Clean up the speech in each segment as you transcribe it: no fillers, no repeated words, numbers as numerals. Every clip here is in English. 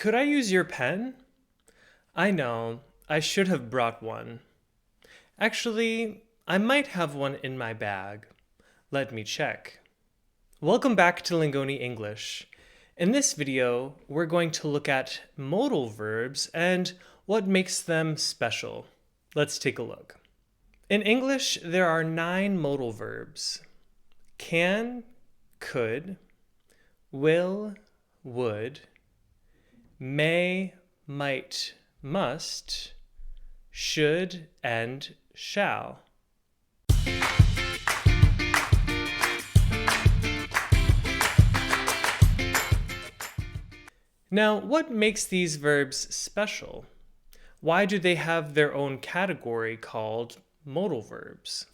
Could I use your pen? I know, I should have brought one. Actually, I might have one in my bag. Let me check. Welcome back to Lingoni English. In this video, we're going to look at modal verbs and what makes them special. Let's take a look. In English, there are 9 modal verbs: can, could, will, would, may, might, must, should, and shall. Now, what makes these verbs special? Why do they have their own category called modal verbs?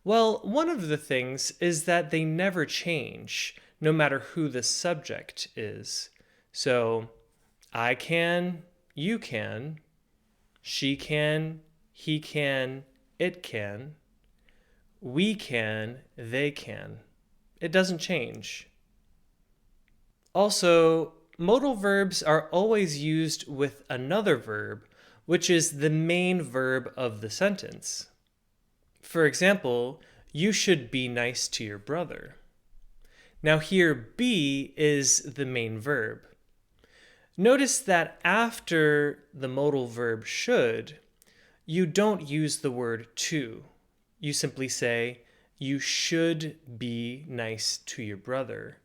Well, one of the things is that they never change, no matter who the subject is. So, I can, you can, she can, he can, it can, we can, they can. It doesn't change. Also, modal verbs are always used with another verb, which is the main verb of the sentence. For example, you should be nice to your brother. Now here, be is the main verb. Notice that after the modal verb should, you don't use the word to. You simply say, you should be nice to your brother,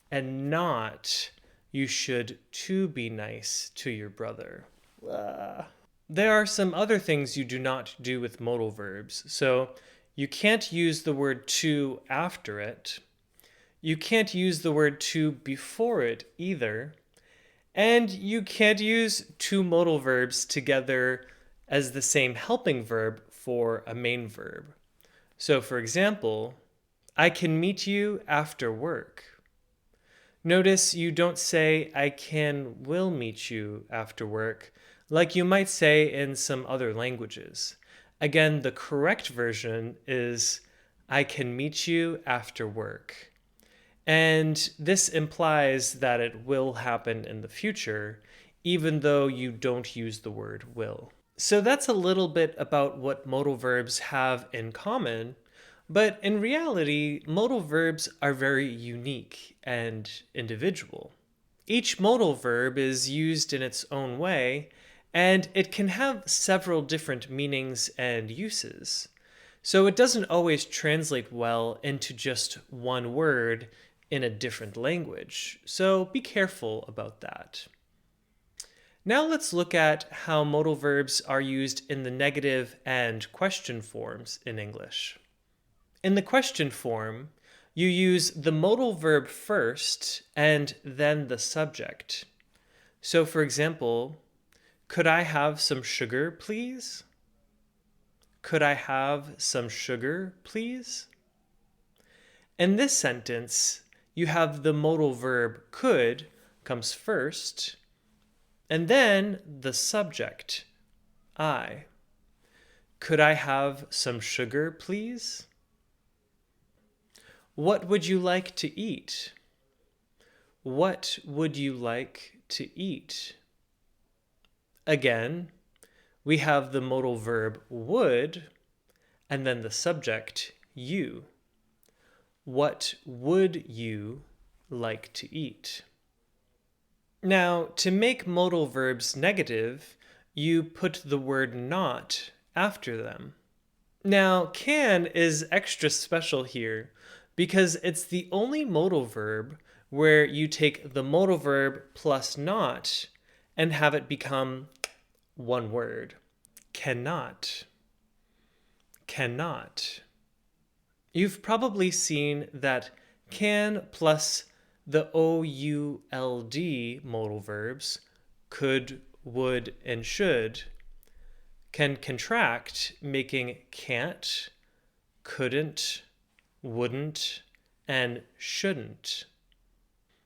and not, you should to be nice to your brother. There are some other things you do not do with modal verbs. So you can't use the word to after it. You can't use the word to before it either. And you can't use two modal verbs together as the same helping verb for a main verb. So for example, I can meet you after work. Notice you don't say I will meet you after work, like you might say in some other languages. Again, the correct version is I can meet you after work. And this implies that it will happen in the future, even though you don't use the word will. So that's a little bit about what modal verbs have in common, but in reality, modal verbs are very unique and individual. Each modal verb is used in its own way, and it can have several different meanings and uses. So it doesn't always translate well into just one word in a different language. So be careful about that. Now let's look at how modal verbs are used in the negative and question forms in English. In the question form, you use the modal verb first and then the subject. So for example, could I have some sugar, please? Could I have some sugar, please? In this sentence, you have the modal verb could comes first, and then the subject, I. Could I have some sugar, please? What would you like to eat? What would you like to eat? Again, we have the modal verb would, and then the subject, you. What would you like to eat? Now, to make modal verbs negative, you put the word not after them. Now, can is extra special here because it's the only modal verb where you take the modal verb plus not and have it become one word. Cannot. Cannot. You've probably seen that can plus the OULD modal verbs, could, would, and should, can contract, making can't, couldn't, wouldn't, and shouldn't.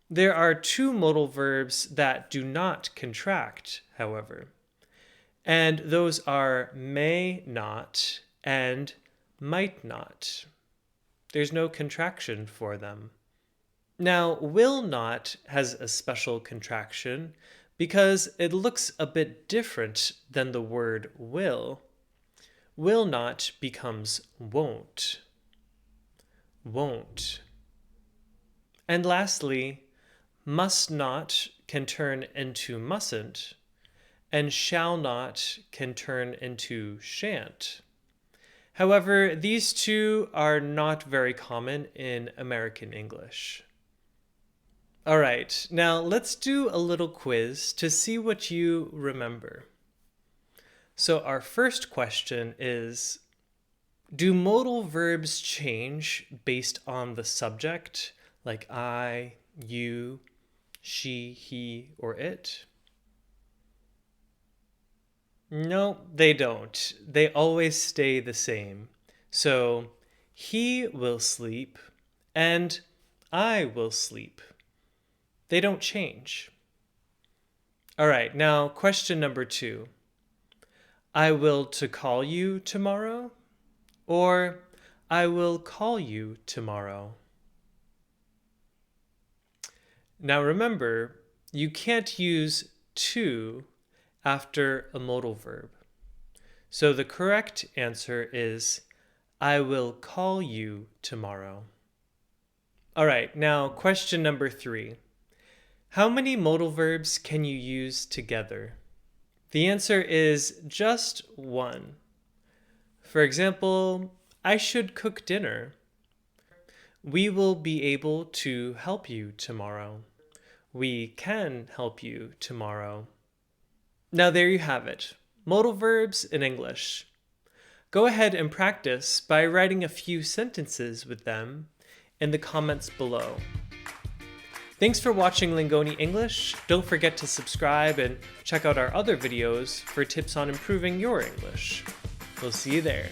There are 2 modal verbs that do not contract, however, and those are may not and might not. There's no contraction for them. Now, will not has a special contraction, because it looks a bit different than the word will. Will not becomes won't. Won't. And lastly, must not can turn into mustn't, and shall not can turn into shan't. However, these two are not very common in American English. All right, now let's do a little quiz to see what you remember. So our first question is, do modal verbs change based on the subject, like I, you, she, he, or it? No, they don't. They always stay the same. So, he will sleep and I will sleep. They don't change. All right, now question number 2. I will to call you tomorrow, or I will call you tomorrow. Now remember, you can't use to after a modal verb. So the correct answer is I will call you tomorrow. All right, now question number 3. How many modal verbs can you use together? The answer is just one. For example, I should cook dinner. We will be able to help you tomorrow. We can help you tomorrow. Now there you have it, modal verbs in English. Go ahead and practice by writing a few sentences with them in the comments below. Thanks for watching Lingoni English. Don't forget to subscribe and check out our other videos for tips on improving your English. We'll see you there.